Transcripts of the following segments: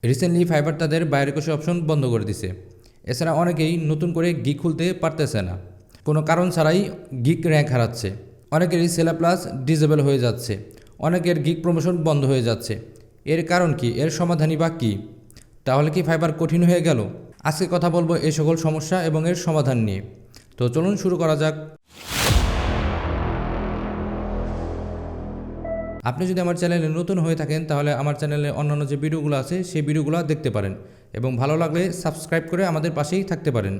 Recently fibre তাদের বাইরে কোষে অপশন বন্ধ করে দিছে। এছাড়া অনেকেই নতুন করে গিগ খুলতে পারতেছে না, কোনো কারণ ছাড়াই গিগ র্যাঙ্ক হারাচ্ছে। অনেকেরই সেলা প্লাস ডিসেবল হয়ে যাচ্ছে, অনেকের গিগ প্রমোশন বন্ধ হয়ে যাচ্ছে। এর কারণ কি? এর সমাধানই বা কী? তাহলে কি ফাইবার কঠিন হয়ে গেল? আজকে কথা বলবো এই সকল সমস্যা এবং এর সমাধান নিয়ে। তো চলুন শুরু করা যাক। আপনি যদি আমার চ্যানেলে নতুন হয়ে থাকেন তাহলে আমার চ্যানেলে অন্যান্য যে ভিডিওগুলো আছে সেই ভিডিওগুলো দেখতে পারেন এবং ভালো লাগলে সাবস্ক্রাইব করে আমাদের পাশেই থাকতে পারেন।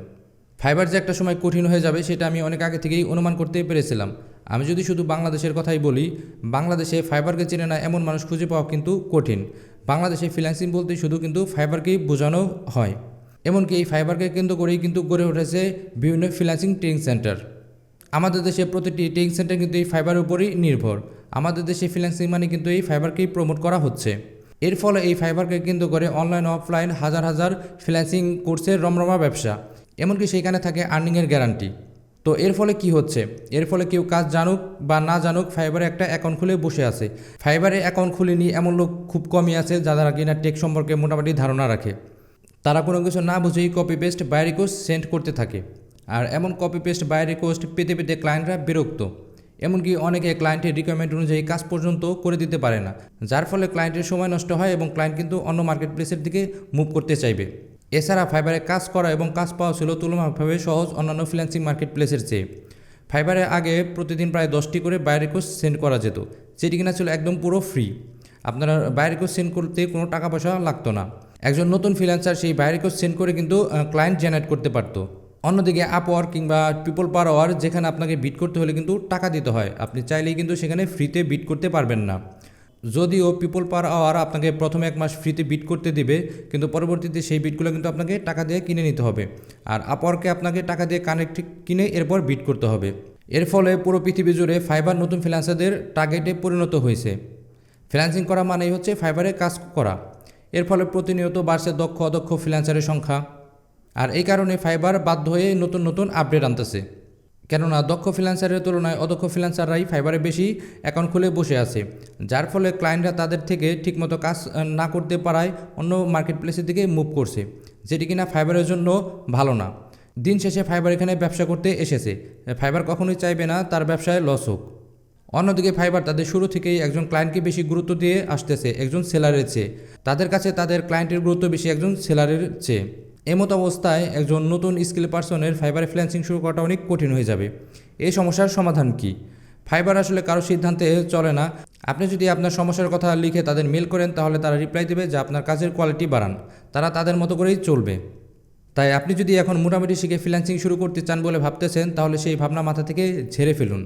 ফাইবার যে একটা সময় কঠিন হয়ে যাবে সেটা আমি অনেক আগে থেকেই অনুমান করতে পেরেছিলাম। আমি যদি শুধু বাংলাদেশের কথাই বলি, বাংলাদেশে ফাইবারকে চেনে না এমন মানুষ খুঁজে পাওয়া কিন্তু কঠিন। বাংলাদেশে ফ্রিল্যান্সিং বলতে শুধু কিন্তু ফাইবারকেই বোঝানো হয়। এমনকি এই ফাইবারকে কেন্দ্র করেই কিন্তু গড়ে উঠেছে বিভিন্ন ফ্রিল্যান্সিং ট্রেনিং সেন্টার। আমাদের দেশে প্রতিটি ট্রেনিং সেন্টার কিন্তু এই ফাইবারের উপরই নির্ভর। আমাদের দেশে ফ্রিল্যান্সিং মানে কিন্তু এই ফাইবারকেই প্রমোট করা হচ্ছে। এর ফলে এই ফাইবারকে কেন্দ্র করে অনলাইন অফলাইন হাজার হাজার ফ্রিল্যান্সিং কোর্সের রমরমা ব্যবসা, এমনকি সেইখানে থাকে আর্নিংয়ের গ্যারান্টি। তো এর ফলে কি হচ্ছে? এর ফলে কেউ কাজ জানুক বা না জানুক ফাইবারে একটা অ্যাকাউন্ট খুলে বসে আছে। ফাইবারে অ্যাকাউন্ট খুলেনি এমন লোক খুব কমই আছে যারা কিনা টেক সম্পর্কে মোটামুটি ধারণা রাখে। তারা কোনো কিছু না বুঝেই copy paste by request send করতে থাকে। আর এমন কপি পেস্ট বাই রিকোয়েস্ট পেতে পেতে ক্লায়েন্টরা বিরক্ত। এমনকি অনেকে ক্লায়েন্টের রিকোয়ারমেন্ট অনুযায়ী কাজ পর্যন্ত করে দিতে পারে না, যার ফলে ক্লায়েন্টের সময় নষ্ট হয় এবং ক্লায়েন্ট কিন্তু অন্য মার্কেট প্লেসের দিকে মুভ করতে চাইবে। এছাড়া ফাইবারে কাজ করা এবং কাজ পাওয়া ছিল তুলনামূলকভাবে সহজ অন্যান্য ফ্রিল্যান্সিং মার্কেট প্লেসের চেয়ে। ফাইবারে আগে প্রতিদিন প্রায় 10টি করে বাই রিকোয়েস্ট সেন্ড করা যেত, যেটি কিনা ছিল একদম পুরো ফ্রি। আপনারা বাই রিকোয়েস্ট সেন্ড করতে কোনো টাকা পয়সা লাগতো না। একজন নতুন ফ্রিল্যান্সার সেই বাই রিকোয়েস্ট সেন্ড করে কিন্তু ক্লায়েন্ট জেনারেট করতে পারতো। অন্যদিকে আপওয়ার্ক কিংবা পিপল পার আওয়ার, যেখানে আপনাকে বিট করতে হলে কিন্তু টাকা দিতে হয়, আপনি চাইলেই কিন্তু সেখানে ফ্রিতে বিট করতে পারবেন না। যদিও পিপল পার আওয়ার আপনাকে প্রথমে 1 মাস ফ্রিতে বিট করতে দিবে, কিন্তু পরবর্তীতে সেই বিটগুলো কিন্তু আপনাকে টাকা দিয়ে কিনে নিতে হবে। আর আপওয়ার্কে আপনাকে টাকা দিয়ে কানেক্ট কিনে এরপর বিট করতে হবে। এর ফলে পুরো পৃথিবী জুড়ে ফাইবার নতুন ফ্রিল্যান্সারদের টার্গেটে পরিণত হয়েছে। ফ্রিল্যান্সিং করা মানেই হচ্ছে ফাইবারে কাজ করা। এর ফলে প্রতিনিয়ত বাড়ছে দক্ষ অদক্ষ ফ্রিল্যান্সারের সংখ্যা। আর এই কারণে ফাইবার বাধ্য হয়ে নতুন নতুন আপডেট আনতেছে, কেননা দক্ষ ফ্রিল্যান্সারের তুলনায় অদক্ষ ফ্রিল্যান্সাররাই ফাইবারে বেশি অ্যাকাউন্ট খুলে বসে আছে, যার ফলে ক্লায়েন্টরা তাদের থেকে ঠিকমতো কাজ না করতে পারায় অন্য মার্কেট প্লেসের দিকে মুভ করছে, যেটি কিনা ফাইবারের জন্য ভালো না। দিন শেষে ফাইবার এখানে ব্যবসা করতে এসেছে, ফাইবার কখনোই চাইবে না তার ব্যবসায় লস হোক। অন্যদিকে ফাইবার তাদের শুরু থেকেই একজন ক্লায়েন্টকে বেশি গুরুত্ব দিয়ে আসতেছে একজন সেলারের চেয়ে। তাদের কাছে তাদের ক্লায়েন্টের গুরুত্ব বেশি একজন সেলারের চেয়ে। এমতো অবস্থায় একজন নতুন স্কিল পার্সনের ফাইবারে ফ্রিল্যান্সিং শুরু করাটা অনেক কঠিন হয়ে যাবে। এই সমস্যার সমাধান কি? ফাইবার আসলে কারো সিদ্ধান্তে চলে না। আপনি যদি আপনার সমস্যার কথা লিখে তাদের মেল করেন তাহলে তারা রিপ্লাই দেবে যে আপনার কাজের কোয়ালিটি বাড়ান, তারা তাদের মতো করেই চলবে। তাই আপনি যদি এখন মোটামুটি শিখে ফ্রিল্যান্সিং শুরু করতে চান বলে ভাবতেছেন, তাহলে সেই ভাবনা মাথা থেকে ঝেড়ে ফেলুন,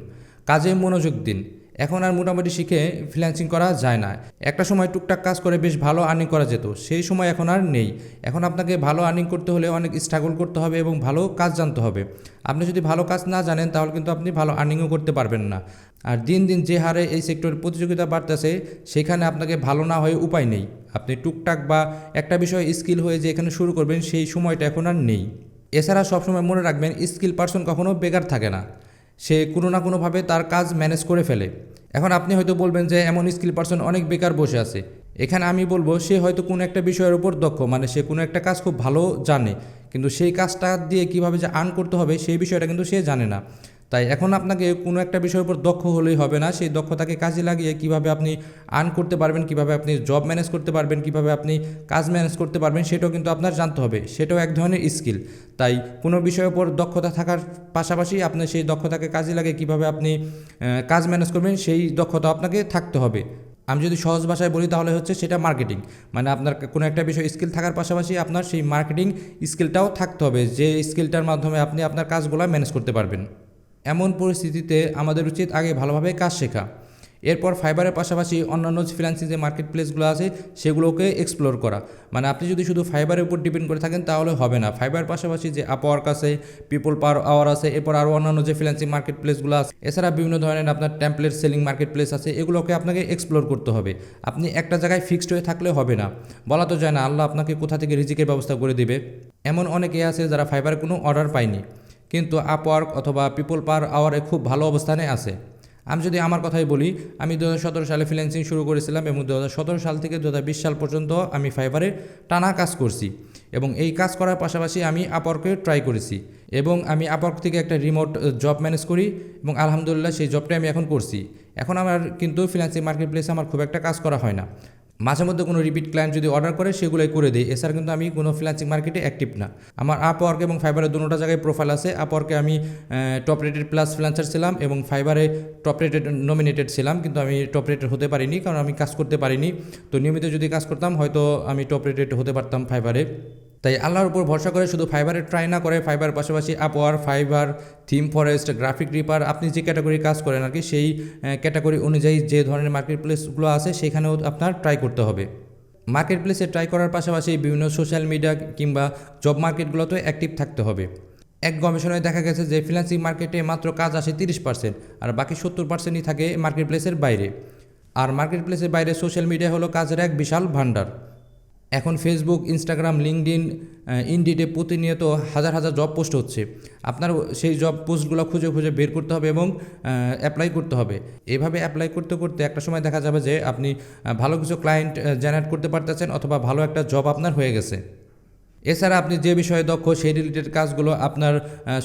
কাজে মনোযোগ দিন। এখন আর মোটামুটি শিখে ফ্রিল্যান্সিং করা যায় না। একটা সময় টুকটাক কাজ করে বেশ ভালো আর্নিং করা যেত, সেই সময় এখন আর নেই। এখন আপনাকে ভালো আর্নিং করতে হলে অনেক স্ট্রাগল করতে হবে এবং ভালো কাজ জানতে হবে। আপনি যদি ভালো কাজ না জানেন তাহলে কিন্তু আপনি ভালো আর্নিংও করতে পারবেন না। আর দিন দিন যে হারে এই সেক্টরের প্রতিযোগিতা বাড়তেছে, সেখানে আপনাকে ভালো না হয়ে উপায় নেই। আপনি টুকটাক বা একটা বিষয়ে স্কিল হয়ে যে এখানে শুরু করবেন সেই সময়টা এখন আর নেই। এছাড়া সবসময় মনে রাখবেন, স্কিল পারসন কখনো বেকার থাকে না, সে কোনো না কোনোভাবে তার কাজ ম্যানেজ করে ফেলে। এখন আপনি হয়তো বলবেন যে এমন স্কিল পারসন অনেক বেকার বসে আছে। এখানে আমি বলবো সে হয়তো কোনো একটা বিষয়ের উপর দক্ষ, মানে সে কোনো একটা কাজ খুব ভালো জানে, কিন্তু সেই কাজটা দিয়ে কীভাবে যে আর্ন করতে হবে সেই বিষয়টা কিন্তু সে জানে না। তাই এখন আপনাকে কোনো একটা বিষয়ের উপর দক্ষ হলেই হবে না, সেই দক্ষতাকে কাজে লাগিয়ে কিভাবে আপনি আর্ন করতে পারবেন, কিভাবে আপনি জব ম্যানেজ করতে পারবেন, কিভাবে আপনি কাজ ম্যানেজ করতে পারবেন, সেটাও কিন্তু আপনার জানতে হবে। সেটাও এক ধরনের স্কিল। তাই কোনো বিষয়ের উপর দক্ষতা থাকার পাশাপাশি আপনি সেই দক্ষতাকে কাজে লাগিয়ে কিভাবে আপনি কাজ ম্যানেজ করবেন সেই দক্ষতা আপনাকে থাকতে হবে। আমি যদি সহজ ভাষায় বলি তাহলে হচ্ছে সেটা মার্কেটিং, মানে আপনার কোনো একটা বিষয় স্কিল থাকার পাশাপাশি আপনার সেই মার্কেটিং স্কিলটাও থাকতে হবে, যে স্কিলটার মাধ্যমে আপনি আপনার কাজগুলো ম্যানেজ করতে পারবেন। এমন পরিস্থিতিতে আমাদের উচিত আগে ভালোভাবে কাজ শেখা, এরপর ফাইবারের পাশাপাশি অন্যান্য ফ্রিল্যান্সিং যে মার্কেট প্লেসগুলো আছে সেগুলোকে এক্সপ্লোর করা। মানে আপনি যদি শুধু ফাইবারের উপর ডিপেন্ড করে থাকেন তাহলে হবে না। ফাইবার পাশাপাশি যে আপওয়ার্ক আছে, পিপল পার আওয়ার আছে, এরপর আরও অন্যান্য যে ফ্রিল্যান্সিং মার্কেট প্লেসগুলো আছে, এছাড়া বিভিন্ন ধরনের আপনার টেমপ্লেট সেলিং মার্কেট প্লেস আছে, এগুলোকে আপনাকে এক্সপ্লোর করতে হবে। আপনি একটা জায়গায় ফিক্সড হয়ে থাকলে হবে না। বলা তো যায় না আল্লাহ আপনাকে কোথা থেকে রিজিকের ব্যবস্থা করে দিবে। এমন অনেকে আছে যারা ফাইবারে কোনো অর্ডার পায়নি, কিন্তু আপওয়ার্ক অথবা পিপল পার আওয়ারে খুব ভালো অবস্থানে আছে। আমি যদি আমার কথাই বলি, আমি 2017 সালে ফ্রিল্যান্সিং শুরু করেছিলাম এবং 2017 সাল থেকে 2020 সাল পর্যন্ত আমি ফাইবারে টানা কাজ করছি এবং এই কাজ করার পাশাপাশি আমি আপওয়ার্কে ট্রাই করেছি এবং আমি আপওয়ার্ক থেকে একটা রিমোট জব ম্যানেজ করি এবং আলহামদুলিল্লাহ সেই জবটাই আমি এখন করছি। এখন আমার কিন্তু ফ্রিল্যান্সিং মার্কেট প্লেসে আমার খুব একটা কাজ করা হয় না। মাঝে মধ্যে কোনো রিপিট ক্লায়েন্ট যদি অর্ডার করে সেগুলোই করে দিই, এছাড়া কিন্তু আমি কোনো ফ্রিল্যান্সিং মার্কেটে অ্যাক্টিভ না। আমার আপওয়ার্ক এবং ফাইবারের দুটো জায়গায় প্রোফাইল আছে। আপওয়ার্কে আমি টপ রেটেড প্লাস ফ্রিল্যান্সার ছিলাম এবং ফাইবারে টপ রেটেড নমিনেটেড ছিলাম, কিন্তু আমি টপ রেটেড হতে পারিনি কারণ আমি কাজ করতে পারিনি। তো নিয়মিত যদি কাজ করতাম হয়তো আমি টপ রেটেড হতে পারতাম ফাইবারে। তাই আল্লাহর উপর ভরসা করে শুধু ফাইবারে ট্রাই না করে ফাইবার পাশাপাশি আপওয়ার, fibre, theme forest, graphic reaper, আপনি যে ক্যাটাগরি কাজ করেন আর কি সেই ক্যাটাগরি অনুযায়ী যে ধরনের মার্কেট প্লেসগুলো আছে সেখানেও আপনার ট্রাই করতে হবে। মার্কেট প্লেসে ট্রাই করার পাশাপাশি বিভিন্ন সোশ্যাল মিডিয়া কিংবা জব মার্কেটগুলোতে অ্যাক্টিভ থাকতে হবে। এক গবেষণায় দেখা গেছে যে ফ্রিল্যান্সিং মার্কেটে মাত্র কাজ আসে 30% আর বাকি 70%ই থাকে মার্কেট প্লেসের বাইরে। আর মার্কেট প্লেসের বাইরে সোশ্যাল মিডিয়া হলো কাজের এক বিশাল ভান্ডার। এখন ফেসবুক, ইনস্টাগ্রাম, লিঙ্কডইন, ইনডিডে প্রতিনিয়ত হাজার হাজার জব পোস্ট হচ্ছে। আপনার সেই জব পোস্টগুলো খুঁজে খুঁজে বের করতে হবে এবং অ্যাপ্লাই করতে হবে। এভাবে অ্যাপ্লাই করতে করতে একটা সময় দেখা যাবে যে আপনি ভালো কিছু ক্লায়েন্ট জেনারেট করতে পারতেছেন অথবা ভালো একটা জব আপনার হয়ে গেছে। এছাড়া আপনি যে বিষয়ে দক্ষ সেই রিলেটেড কাজগুলো আপনার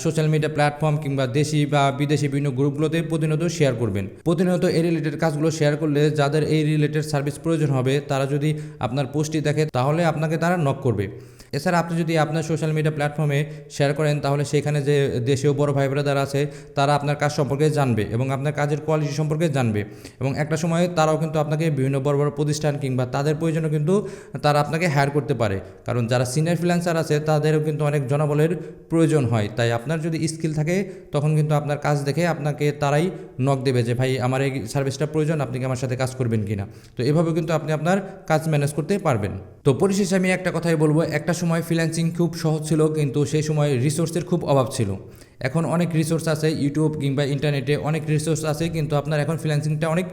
সোশ্যাল মিডিয়া প্ল্যাটফর্ম কিংবা দেশি বা বিদেশি বিভিন্ন গ্রুপগুলোতে প্রতিনিয়ত শেয়ার করবেন। প্রতিনিয়ত এই রিলেটেড কাজগুলো শেয়ার করলে যাদের এই রিলেটেড সার্ভিস প্রয়োজন হবে তারা যদি আপনার পোস্টটি দেখে তাহলে আপনাকে তারা নক করবে। এছাড়া আপনি যদি আপনার সোশ্যাল মিডিয়া প্ল্যাটফর্মে শেয়ার করেন তাহলে সেখানে যে দেশীয় বড় ভাই ব্রাদার আছে তারা আপনার কাজ সম্পর্কে জানবে এবং আপনার কাজের কোয়ালিটি সম্পর্কে জানবে এবং একটা সময়ে তারাও কিন্তু আপনাকে বিভিন্ন বড় বড় প্রতিষ্ঠান কিংবা তাদের প্রয়োজনে কিন্তু তারা আপনাকে হায়ার করতে পারে, কারণ যারা সিনিয়র ফ্রিল্যান্সার আছে তাদেরও কিন্তু অনেক জনবলের প্রয়োজন হয়। তাই আপনার যদি স্কিল থাকে তখন কিন্তু আপনার কাজ দেখে আপনাকে তারাই নক দেবে যে ভাই আমার এই সার্ভিসটা প্রয়োজন, আপনি কি আমার সাথে কাজ করবেন কিনা। তো এভাবে কিন্তু আপনি আপনার কাজ ম্যানেজ করতে পারবেন। তো পরিশেষে আমি একটা কথাই বলবো, একটা সময় ফ্রিল্যান্সিং খুব সহজ ছিল কিন্তু সেই সময় রিসোর্সের খুব অভাব ছিল। এখন অনেক রিসোর্স আছে, ইউটিউব কিংবা ইন্টারনেটে অনেক রিসোর্স আছে, কিন্তু আপনার এখন ফ্রিল্যান্সিংটা অনেক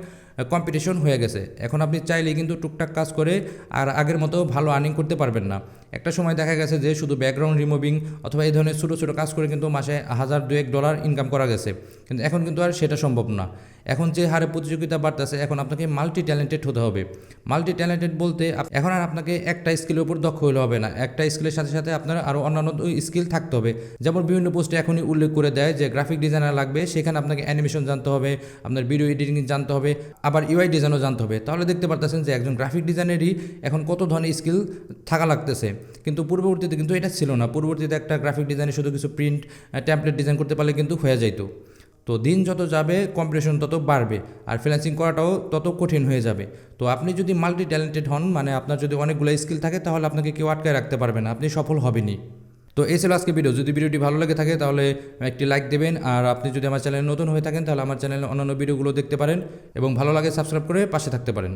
কম্পিটিশন হয়ে গেছে। এখন আপনি চাইলেই কিন্তু টুকটাক কাজ করে আর আগের মতো ভালো আর্নিং করতে পারবেন না। একটা সময় দেখা গেছে যে শুধু ব্যাকগ্রাউন্ড রিমুভিং অথবা এই ধরনের ছোটো ছোটো কাজ করে কিন্তু মাসে $1000-2 ইনকাম করা গেছে, কিন্তু এখন কিন্তু আর সেটা সম্ভব না। এখন যে হারে প্রতিযোগিতা বাড়তেছে এখন আপনাকে মাল্টি ট্যালেন্টেড হতে হবে। মাল্টি ট্যালেন্টেড বলতে এখন আর আপনাকে একটা স্কিলের উপর দক্ষ হলে হবে না, একটা স্কিলের সাথে সাথে আপনার আরও অন্যান্য স্কিল থাকতে হবে। যেমন বিভিন্ন পোস্টে এখনই উল্লেখ করে দেয় যে গ্রাফিক ডিজাইনার লাগবে, সেখানে আপনাকে অ্যানিমেশন জানতে হবে, আপনার ভিডিও এডিটিং জানতে হবে, আবার ইউআই ডিজাইনও জানতে হবে। তাহলে দেখতে পারতেছেন যে একজন গ্রাফিক ডিজাইনেরই এখন কত ধরনের স্কিল থাকা লাগতেছে, কিন্তু পূর্ববর্তীতে কিন্তু এটা ছিল না। পূর্ববর্তীতে একটা গ্রাফিক ডিজাইনে শুধু কিছু প্রিন্ট টেমপ্লেট ডিজাইন করতে পারলে কিন্তু হয়ে যাইতো। তো দিন যত যাবে কম্পিটিশন তত বাড়বে আর ফ্রিল্যান্সিং করাটাও তত কঠিন হয়ে যাবে। তো আপনি যদি মাল্টি ট্যালেন্টেড হন, মানে আপনার যদি অনেকগুলো স্কিল থাকে, তাহলে আপনাকে কেউ আটকায় রাখতে পারবে না, আপনি সফল হবেনই। তো এই ছিল আজকে ভিডিও। যদি ভিডিওটি ভালো লেগে থাকে তাহলে একটি লাইক দেবেন, আর আপনি যদি আমার চ্যানেলে নতুন হয়ে থাকেন তাহলে আমার চ্যানেলে অন্যান্য ভিডিওগুলো দেখতে পারেন এবং ভালো লাগে সাবস্ক্রাইব করে পাশে থাকতে পারেন।